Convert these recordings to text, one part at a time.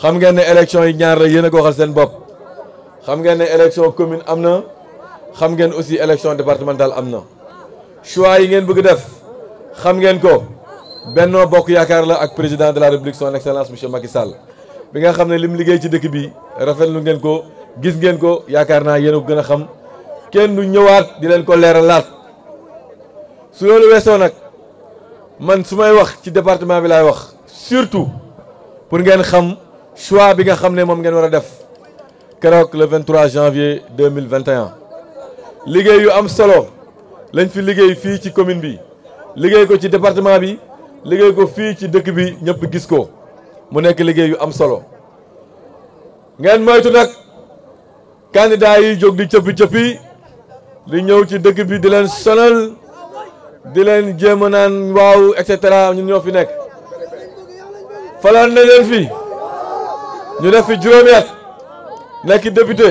xam ngeen ne élection yi ñaar la yéen a ko waxal seen bopp xam ngeen ne élection commune am na xam ngeen aussi élection départementale am na choix yi ngeen bëgg def xam ngeen ko Benno Bokk Yaakaar la ak président de la République son excellence monsieur Macky Sall bi nga xam ne lim liggéey ci dëkk bi rafetlu ngeen ko gis ngeen ko yaakaar naa yéen a ko gën a xam kenn du ñëwaat di leen ko leeralaat su loolu weesoo nag man su may wax ci département bi laay wax surtout pour ngeen xam choix bi nga xam ne moom ngeen war a def keroog le 23 janvier 2021 liggéey yu am solo lañ fi liggéey fii ci commune bi liggéey ko ci département bi liggéey ko fii ci dëkk bi ñëpp gis ko mu nekk liggéey yu am solo ngeen moytu nag candidat yi jóg di cëppi-cëppi di ñëw ci dëkk bi di leen sonal di leen jéem a naan waaw et cetera ñun ñoo fi nekk falaan na leen fi ñu def fi juróomi at nekk député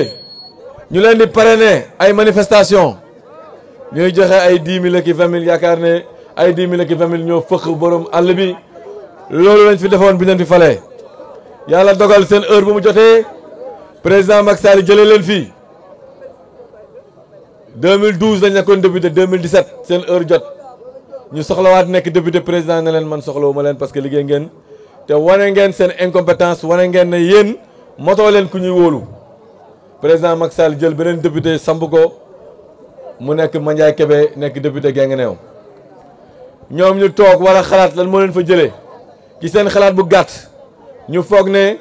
ñu leen di parrainer ay manifestation ñuy joxe ay 10 000 ak 20 000 yaakaar ne ay 10 000 ak 20 000 ñoo fëq borom àll bi loolu lañ fi defoon bi leen fi falee yàlla dogal seen heure bu mu jotee président Macky Sall jëlee leen fii 2012 lañ nekkoon député 2017 seen heure jot ñu soxlawaat nekk député président ne leen man soxlawu ma leen parce que liggéey ngeen te wane ngeen seen incompétence wane ngeen ne yéen motoo leen ku ñuy wóolu président Macky Sall jël beneen député samp ko mu nekk Mandiaye Kébé nekk député Guinguinéo ñoom ñu toog war a xalaat lan moo leen fa jëlee ci seen xalaat bu gàtt ñu foog ne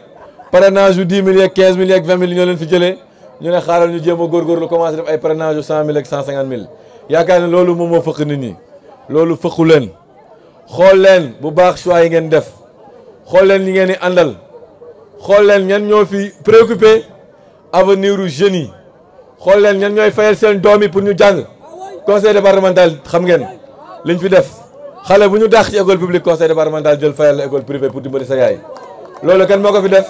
parrainage yu 10 000 ak 15 000 ak 20 000 ñoo leen fi jëlee ñu ne xaaral ñu jéem a góorgóorlu commencé def ay parrainage yu 100 000 ak 150 000 yaakaar ne loolu moom moo fëq nit ñi loolu fëqu leen xool leen bu baax choix yi ngeen def xool leen ñi ngeen di àndal xool leen ñan ñoo fi préoccupé avenir u jeunes yi xool leen ñan ñooy fayal seen doom yi pour ñu jàng conseil départemental xam ngeen liñ fi def xale bu ñu dàq ci école publique conseil départemental jël fayal la école privée pour dimbali sa yaay loolu kenn moo ko fi def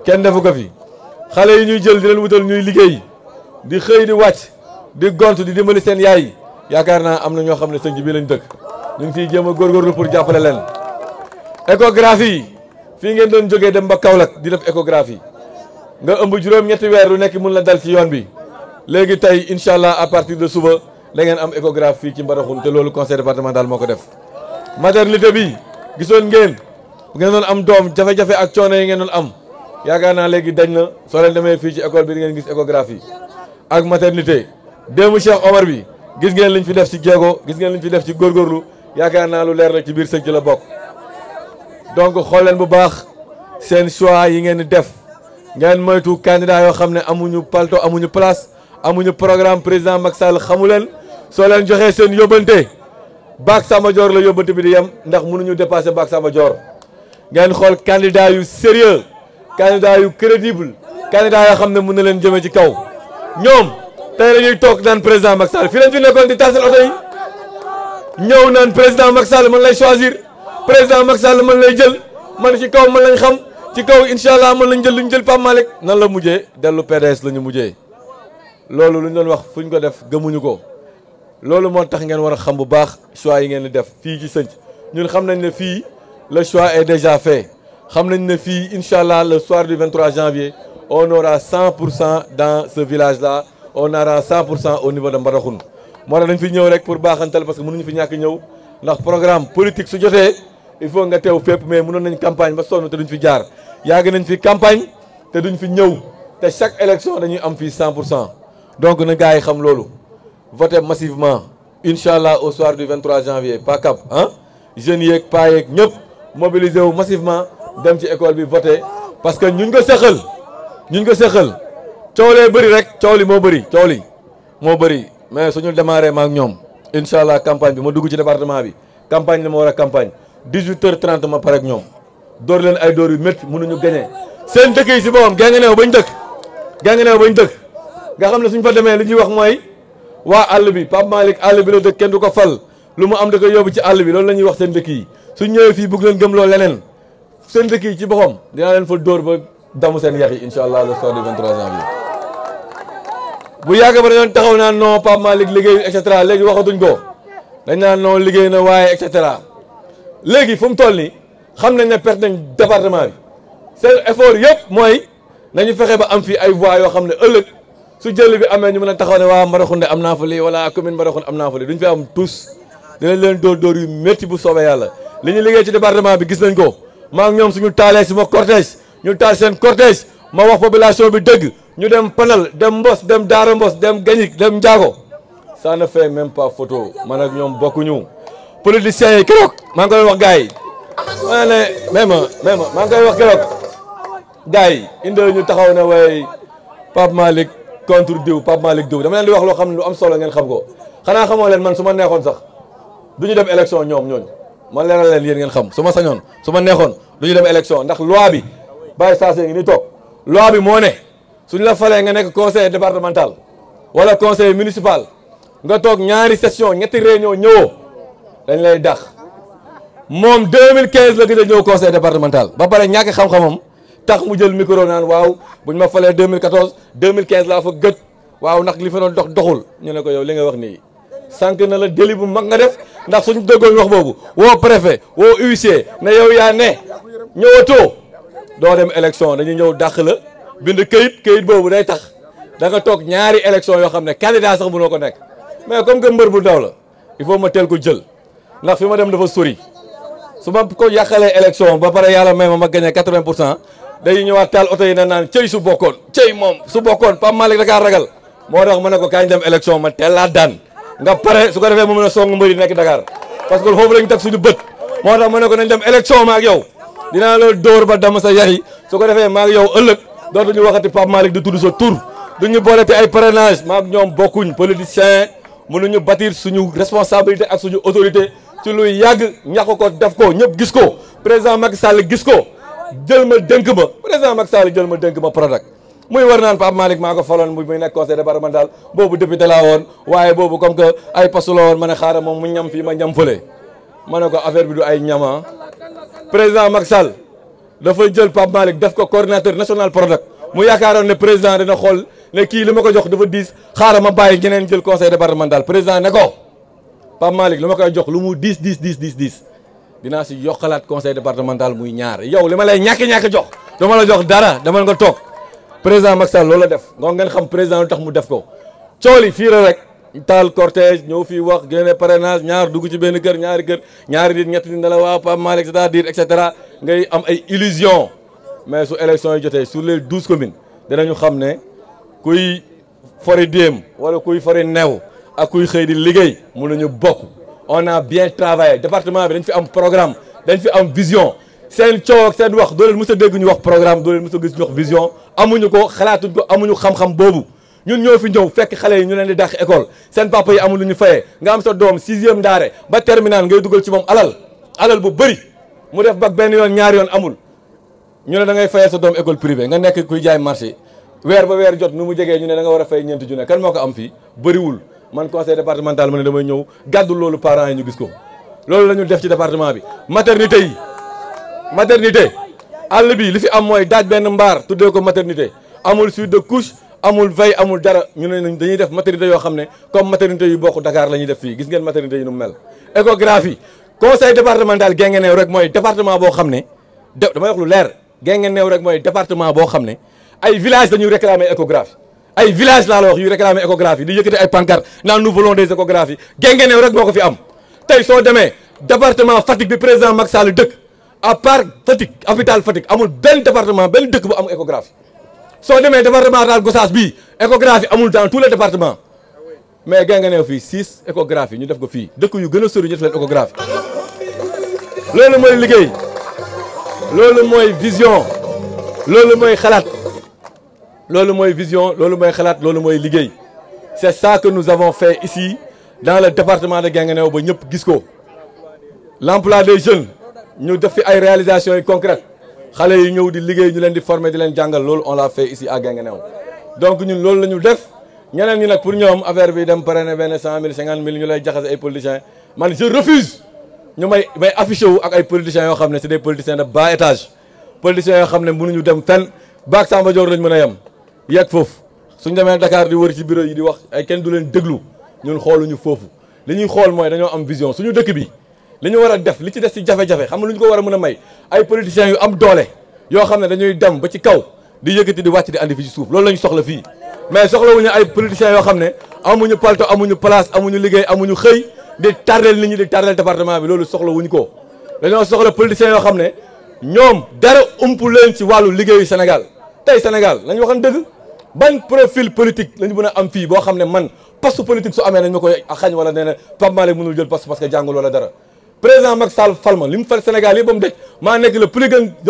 kenn defu ko fi xale yi ñuy jël di leen wutal ñuy liggéey di xëy di wàcc di gont di dimbali seen yaay yaakaar naa am na ñoo xam ne sëñ bi lañ dëkk ñu ngi fiy jéem a góorgóorlu pour jàppale leen. échographie yi fii ngeen doon jógee dem ba Kaolack di def échographie nga ëmb juróom-ñetti weer lu nekk mun la dal ci yoon bi léegi tey incha allah à partir de suba da ngeen am échographie fii ci Mbadakhoune te loolu conseil départemental moo ko def. maternité bi gisoon ngeen bu ngeen doon am doom jafe-jafe ak coono yi ngeen doon am yaakaar naa léegi dañ na soo leen demee fii ci école bi di ngeen gis échographie ak maternité démb Cheikh Omar bi gis ngeen liñ fi def ci jéego gis ngeen liñ fi def ci góorgóorlu yaakaar naa lu leer la ci biir sëñ ci la bokk. donc xool leen bu baax seen choix yi ngeen di def ngeen moytu candidat yoo xam ne amuñu palto amuñu place amuñu programme président Macky Sall xamu leen soo leen joxee seen yóbbante baak Samba Dior la yóbbante bi di yem ndax mënuñu dépasser baak Samba Dior. ngeen xool candidat yu sérieux candidat yu crédible candidat yoo xam ne mën na leen jëmee ci kaw ñoom tey dañuy toog naan président Macky Sall fii lañ fi nekkoon di taasal oto yi ñëw naan président Macky Sall man lay choisir. président Macky Sall man lay jël man ci kaw man lañ xam ci kaw incha allah man lañ jël lu ñu jël Pape Malick nan la mujjee dellu PDS la ñu mujjee loolu lu ñu doon wax fu ñu ko def gëmuñu ko loolu moo tax ngeen war a xam bu baax choix yi ngeen di def fii ci Sënc ñun xam nañ ne fii le choix est déjà fait xam nañ ne fii incha allah le soir du 23 janvier on aura 100% dans ce village là on aura 100% au niveau de Mbadakhoune moo tax dañ fi ñëw rek pour baaxantal parce que mënuñu fi ñàkk ñëw ndax programme politique su jotee il faut nga teew fépp mais mënoon nañ campagne ba sonn te duñ fi jaar yàgg nañ fi campagne te duñ fi ñëw te chaque élection dañuy am fii 100% donc na gars yi xam loolu voter massivement incha allah au soir du 23 janvier pas cap ah jeunes yeeg paa yeeg ñëpp mobiliser wu massivement dem ci école bi voter parce que ñuñ ko seqal coow lee bëri rek coow li moo bëri mais suñu démarré ma ak ñoom incha allah campagne bi ma dugg ci département bi campagne la ma war a campagne 18h30 ma pare ak ñoom door leen ay door yu métti mënuñu gagné seen dëkk yi si boppam Guinguinéo bañ dëkk nga xam ne suñ fa demee li ñuy wax mooy waa àll bi Pape Malick àll bi la dëkk kenn du ko fal lu mu am da ko yóbbu ci àll bi loolu la ñuy wax seen dëkk yi suñ ñëwee fii bëgg leen gëm loo leneen seen dëkk yi ci boppam dinaa leen fa dóor ba damu seen yax yi incha allah le soir du 23 janvier bu yàgg ba dañoon taxaw naan non Pape Malick liggéey et cetera léegi waxatuñ ko dañ naan non liggéey na waaye et cetera léegi fu mu toll nii xam nañ ne perte nañ département bi seen effort yëpp mooy nañu fexe ba am fii ay voix yoo xam ne ëllëg su jël bi amee ñu mën a taxaw ne waa Mbadakhoune am naa fa lii wala commune Mbadakhoune am naa fa lii duñ fi am tous dinañ leen dóor yu métti bu soobee yàlla li ñu liggéey ci département bi gis nañ ko maa ngi ñoom suñu taalee suma cortège ñu taal seen cortège ma wax population bi dëgg ñu dem Panal dem Mbos dem Daara Mbos dem Gagnic dem Ndiago ça ne fait même pas photo man ak ñoom bokkuñu politiciens yi keroog maa ngi koy wax gars yi ma ne même maa ngi koy wax keroog gars yi indil ñu taxaw ne way Pape Malick contre diw Pape Malick diw dama leen di wax loo xam ne lu am solo ngeen xam ko xanaa xamoo leen man su ma neexoon sax du ñu dem élection ñoom ñooñu man leeral leen yéen ngeen xam su ma sañoon su ma neexoon du ñu dem élection ndax loi bi bàyyi saasee ngi ni toog loi bi moo ne suñu la falee nga nekk conseil départemental wala conseil municipal nga toog ñaari session ñetti réunion ñëwoo dañ lay dàq moom 2015 la gën a ñëw conseil départemental ba pare ñàkk xam-xamam tax mu jël micro naan waaw buñ ma falee 2014 2015 laa fa gëj waaw ndax li fa doon doxul ñu ne ko yow li nga wax nii sànq na la délit bu mag nga def ndax suñu dëggoon wax boobu woo préfet woo huissier ne yow yaa ne ñëwatoo doo dem élection dañuy ñëw dàq la bind këyit boobu day tax da nga toog ñaari élection yoo xam ne candidat sax mënoo ko nekk mais comme que mbër bu ndaw la il faut ma teel ko jël ndax fi ma dem dafa sori su ma ko yàqalee élection ba pare yàlla may ma gagné 80% day ñëwaat taal oto yi na naan cëy su bokkoon cëy moom su bokkoon Pape Malick da kaa ragal moo tax ma ne ko kañ dem élection ma teel laa daan nga pare su ko defee mu mën a song mbëri nekk Dakar parce que foofu lañu teg suñu bët moo tax ma ne ko nañ dem élection ma ak yow dinaa la dóor ba dama sa yax yi su ko defee ma ak yow ëllëg dootuñu waxati Pape Malick di tudd sa tur duñu boolete ay parrainage ma ak ñoom bokkuñ politicien mënuñu bâtir suñu responsabilité ak suñu autorité ci luy yàgg ñàkk ko def ko ñëpp gis ko président Macky Sall gis ko jël ma dénk ma président Macky Sall jël ma dénk ma Prodac muy war naan Pape Malick maa ko faloon muy nekk conseil départemental boobu député laa woon waaye boobu comme que ay poste la woon ma ne xaaral moom mu ñam fii ma ñam fële ma ne ko affaire bi du ay ñama président Macky Sall dafa jël Pape Malick def ko coordinateur national Prodac mu yaakaaroon ne président dina xool ne kii li ma ko jox dafa diis xaaral ma bàyyi ñeneen jël conseil départemental président ne ko Pape Malick li ma koy jox lu mu diis dinaa si yokkalaat conseil départemental muy ñaar yow li ma lay ñàkk jox dama la jox dara demal nga toog président Macky Sall loolu la def nga ngeen xam président lu tax mu def ko cool yi fii la rek taal cortège ñëw fii wax génne parrainage ñaar dugg ci benn kër ñaari nit ñetti nit ne la waaw Pape Malick c'est-à-dire et cetera ngay am ay illusion mais su élection yi jotee sur les 12 communes dinañu xam ne kuy fori déem wala kuy fori new ak kuy xëy di liggéey mënuñu bokk on a bien travaillé département bi dañ fi am programme dañ fi am vision seen coow ak seen wax doo leen mës a dégg ñu wax programme doo leen mës a gis ñu wax vision amuñu ko xalaatuñ ko amuñu xam-xam boobu ñun ñoo fi ñëw fekk xale yi ñu leen di dàq école seen papa yi amul lu ñu fayee nga am sa doom 6e ndaare ba terminal ngay dugal ci moom alal bu bëri mu def bac benn yoon ñaari yoon amul ñu ne da ngay fayal sa doom école privée nga nekk kuy jaay marché weer ba weer jot nu mu jegee ñu ne da nga war a fay ñeenti junne kan moo ko am fii bëriwul man conseil départemental ma ne damay ñëw gàddu loolu parents yi ñu gis ko loolu la ñu def ci département bi maternité àll bi li fi am mooy daaj benn mbaar tuddee ko maternité amul suite de couche amul veille amul dara ñu ne dañuy def maternité yoo xam ne comme maternité yu bokk Dakar la ñuy def fii gis ngeen maternité yi nu mu mel échographie conseil départemental Guinguinéo rek mooy département boo xam ne damay wax lu leer Guinguinéo rek mooy département boo xam ne ay village dañuy réclamer échographie ay village laa la wax yu réclamer échographie di yëkkati ay pancarte naan nous voulons des échographies Guinguinéo rek moo ko fi am tey soo demee département Fatick bi président Macky Sall dëkk à part Fatick hôpital Fatick amul benn département benn dëkk bu am échographie soo demee départemental Gossas bii échographie amul dans tous les départements mais Guinguinéo fii 6 échographies ñu def ko fii dëkk yu gën a sori ñu def leen échographie loolu mooy liggéey loolu mooy vision loolu mooy xalaat loolu mooy vision loolu mooy xalaat loolu mooy liggéey c'est ça que nous avons fait ici dans le département de Guinguinéo ba ñëpp gis ko l'emploi des jeunes ñu def fi ay réalisations yi concrètes xale yi ñëw di liggéey ñu leen di former di leen jàngal loolu on l'a fait ici à Guinguinéo donc ñun loolu la ñu def ñeneen ñi nag pour ñoom affaire bi dem parrainer benn 100 000 50 000 ñu lay jaxase ay politiciens man je refuse ñu may affiché wu ak ay politiciens yoo xam ne c'est des politiciens de bas étage politiciens yoo xam ne mënuñu dem fenn baak Samba Dior lañ mën a yem yegg foofu suñ demee Dakar di wër ci bureau yi di wax ay kenn du leen déglu ñun xooluñu foofu li ñuy xool mooy dañoo am vision suñu dëkk bi li ñu war a def li ci des ci jafe-jafe xam nga lu ñu ko war a mën a may ay politiciens yu am doole yoo xam ne dañuy dem ba ci kaw di yëkkati di wàcc di andi fi ci suuf loolu la ñu soxla fii mais soxlawuñu ay politiciens yoo xam ne amuñu palto amuñu place amuñu liggéey amuñu xëy di tardel nit ñi di tardel département bi loolu soxlawuñu ko dañoo soxla politiciens yoo xam ne ñoom dara umpu leen ci wàllu liggéeyu Sénégal tey Sénégal nañu waxan dëgg ban profil politique lañu mën a am fii boo xam ne man poste politique su amee nañ ma koy xañ wala nee na Pape Malick mënul jël poste parce que jàngul wala dara président Macky Sall falma li mu fal Sénégal yi ba mu daj maa nekk le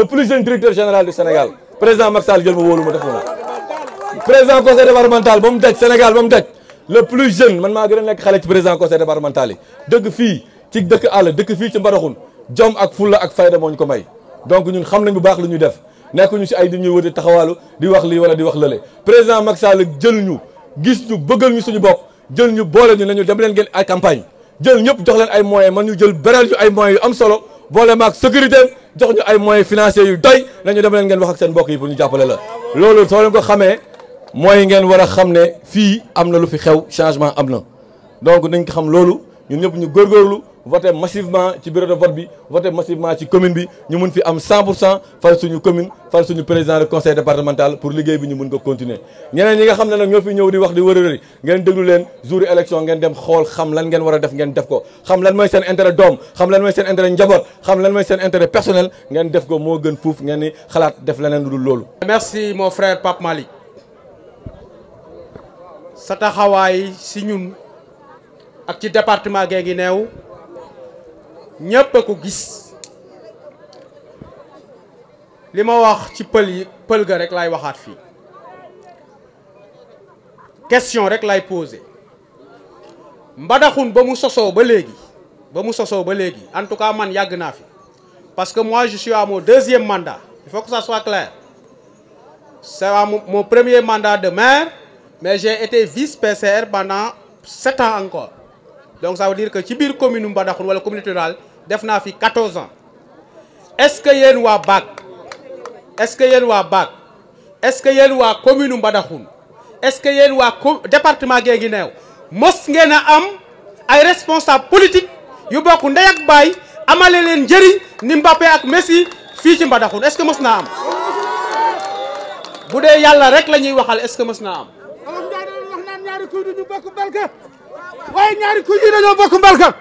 plus jeune directeur général du Sénégal président Macky Sall jël ma wóolu ma def ma président conseil départemental ba mu daj Sénégal ba mu daj le plus jeune man maa gën a nekk xale ci président conseil départemental yi dëkk fii ci dëkk àll dëkk fii ci Mbadakhoune jom ak fulla ak fayda moo ñu ko may donc ñun xam nañ bu baax lu ñuy def nekkuñu si ay di ñuy wër di taxawaalu di wax lii wala di wax lële président Macky Sall jël ñu gis ñu bëggal ñu suñu bopp jël ñu boole ñu nañu dem leen ngeen ay campagne jël ñëpp jox leen ay moyens man ñu jël beral ñu ay moyens yu am solo boole maag sécurité jox ñu ay moyens financiers yu doy nañu dem leen ngeen wax ak seen mbokk yi pour ñu jàppale la loolu soo leen ko xamee mooy ngeen war a xam ne fii am na lu fi xew changement am na donc nañ ko xam loolu ñun ñëpp ñu góorgóorlu voté massivement ci bureau de vote bi voté massivement ci commune bi ñu mun fi am 100% fal suñu commune fal suñu président de conseil départemental pour liggéey bi ñu mun ko continuer ñeneen ñi nga xam ne nag ñoo fi ñëw di wax di wërëri ngeen déglu leen jour élection ngeen dem xool xam lan ngeen war a def ngeen def ko xam lan mooy seen intérêt doom xam lan mooy seen intérêt njaboot xam lan mooy seen intérêt personnel ngeen def ko moo gën fuuf ngeen ni xalaat def leneen lu dul loolu. Merci mon frère Pape Malick sa taxawaay si ñun ak ci département Guinguinéo ñëpp a ko gis li ma wax ci pël ga rek laay waxaat fii question rek laay poser Mbadakhoune ba mu sosoo ba léegi en tout cas man yàgg naa fi parce que moi je suis à mon deuxième mandat il faut que ça soit clair c'est mon premier mandat de maire mais j'ai été vice-PCR pendant 7 ans encore donc ça veut dire que ci biir commune Mbadakhoune wala communauté rurale def naa fi 14 ans est-ce que yéen waa BAC est-ce que yéen waa BAC est-ce que yéen waa commune Mbadakhoune est-ce que yéen waa département Guinguinéo mos ngeen a am ay responsable politique yu bokk ndey ak baay amale leen njëriñ ni Mbappé ak Messi fii ci Mbadakhoune est-ce que mos naa am bu dee yàlla rek la ñuy waxal est-ce que mos naa am. wax naan ñaari kuy duñu bokk mbalka waaye ñaari kuy yi dañoo bokk mbalka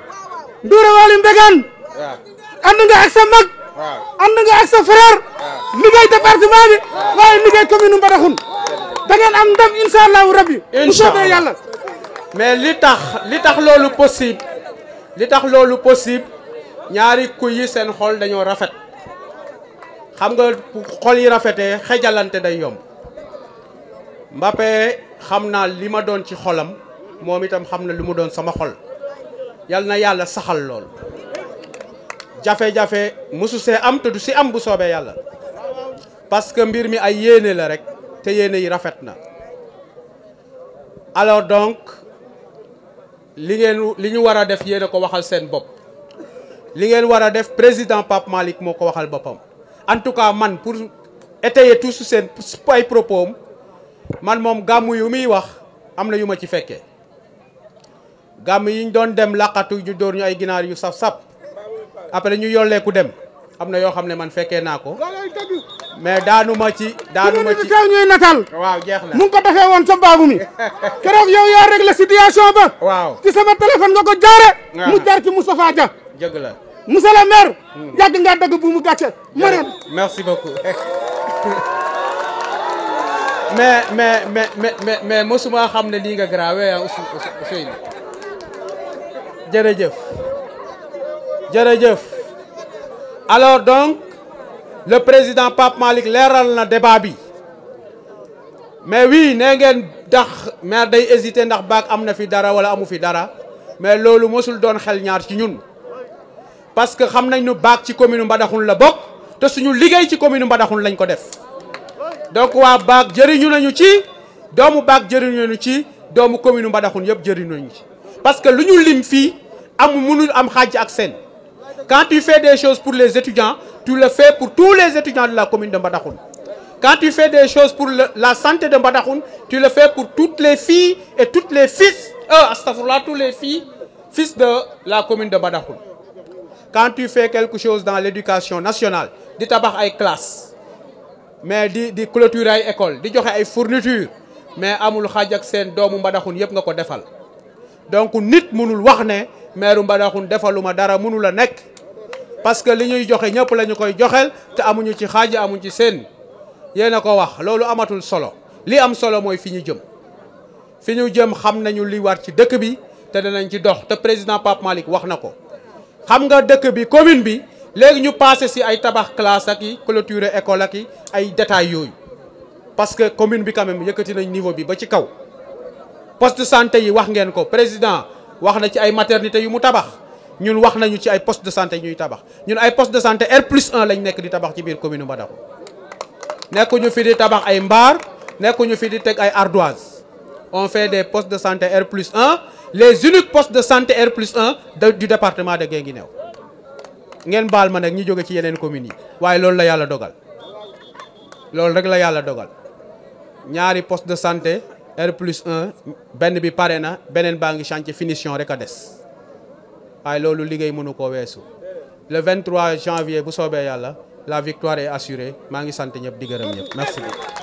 Ndoura Wali Mbégane ànd nga ak sa mag ànd nga ak sa frère liggéey département bi waaye liggéey commune Mbadakhoune da ngeen am ndam incha allahu rabbi bu soobee yàlla mais li tax loolu possible ñaari kuy yi seen xol dañoo rafet xam nga xol yi rafetee xejalante day yomb Mbappé xam naa li ma doon ci xolam moom itam xam na li mu doon sama xol yal na yàlla saxal lool jafe-jafe mosu see am te du si am bu soobee yàlla parce que mbir mi ay yéene la rek te yéene yi rafet na alors donc li ñu war a def yéen a ko waxal seen bopp li ngeen war a def président Pape Malick moo ko waxal boppam en tout cas man pour étayer tout seen ay propos man moom gàmmu yu muy wax am na yu ma ci fekkee gàmm yi ñu doon dem laqatu ju dóor ñu ay ginaar yu saf-sap après ñu yolleeku dem am na yoo xam ne man fekkee naa ko mais daanuma ci teew ñuy natal waaw jeex na mu ngi ko defee woon sa baabu mi keroog yow yaa réglé situation ba waaw ci sama téléphone nga ko jaare mu jaar ci Moustapha Dia jëgg la monsieur le maire yàgg ngaa dagg bu mu gàcce maroon merci beaucoup mais mosuma xam ne lii nga grave Ousseynou jërëjëf alors donc le président Pape Malick leeral na débat bi mais oui nee ngeen ndax maire day hésiter ndax BAC am na fi dara wala amu fi dara mais loolu mosul doon xel ñaar ci ñun parce que xam nañ nu BAC ci commune Mbadakhoune la bokk te suñu liggéey ci commune Mbadakhoune lañ ko def donc waa BAC jëriñu nañu ci doomu BAC jëriñu nañu ci doomu commune Mbadakhoune yëpp jëriñu nañu ci parce que lu ñu lim fii mënul am xaaj ak seen quand tu fais des choses pour les étudiants tu le fais pour tous les étudiants de la commune de Mbadakhoune quand tu fais des choses pour la santé de Mbadakhoune tu le fais pour toutes les filles et toutes les fils tous les fils de la commune de Mbadakhoune quand tu fais quelque chose dans l'éducation nationale di tabax ay classes mais di clôturer ay école di joxe ay fourniture mais amul xaaj ak seen doomu Mbadakhoune yëpp nga ko defal donc nit mënul wax ne maire Mbadakhoune defaluma dara mënul a nekk parce que li ñuy joxe ñëpp la ñu koy joxel te amuñu ci xaaj amuñu ci seen yéen a ko wax loolu amatul solo li am solo mooy fi ñu jëm xam nañu li war ci dëkk bi te danañ ci dox te président Pape Malick wax na ko xam nga dëkk bi commune bi léegi ñu passé si ay tabax classe ak yi clôturer école ak yi ay détails yooyu parce que commune bi quand même yëkkati nañ niveau bi ba ci kaw poste de santé yi wax ngeen ko président wax na ci ay maternité yu mu tabax ñun wax nañu ci ay poste de santé ñuy tabax ñun ay poste de santé R+1 lañ nekk di tabax ci biir commune Mbadakhoune nekkuñu fi di tabax ay mbaar nekkuñu fi di teg ay ardoise on fait des postes de santé R+1 les uniques postes de santé R+1 du département de Guinguinéo ngeen baal ma nag ñi jóge ci yeneen communes yi waaye loolu la yàlla dogal loolu rek la yàlla dogal ñaari poste de santé R+1 benn bi pare na beneen baa ngi chantier finition rek a des waaye loolu liggéey mënu koo weesu le 23 janvier bu soobee yàlla la victoire est assurée maa ngi sant ñëpp di gërëm ñëpp merci beaucoup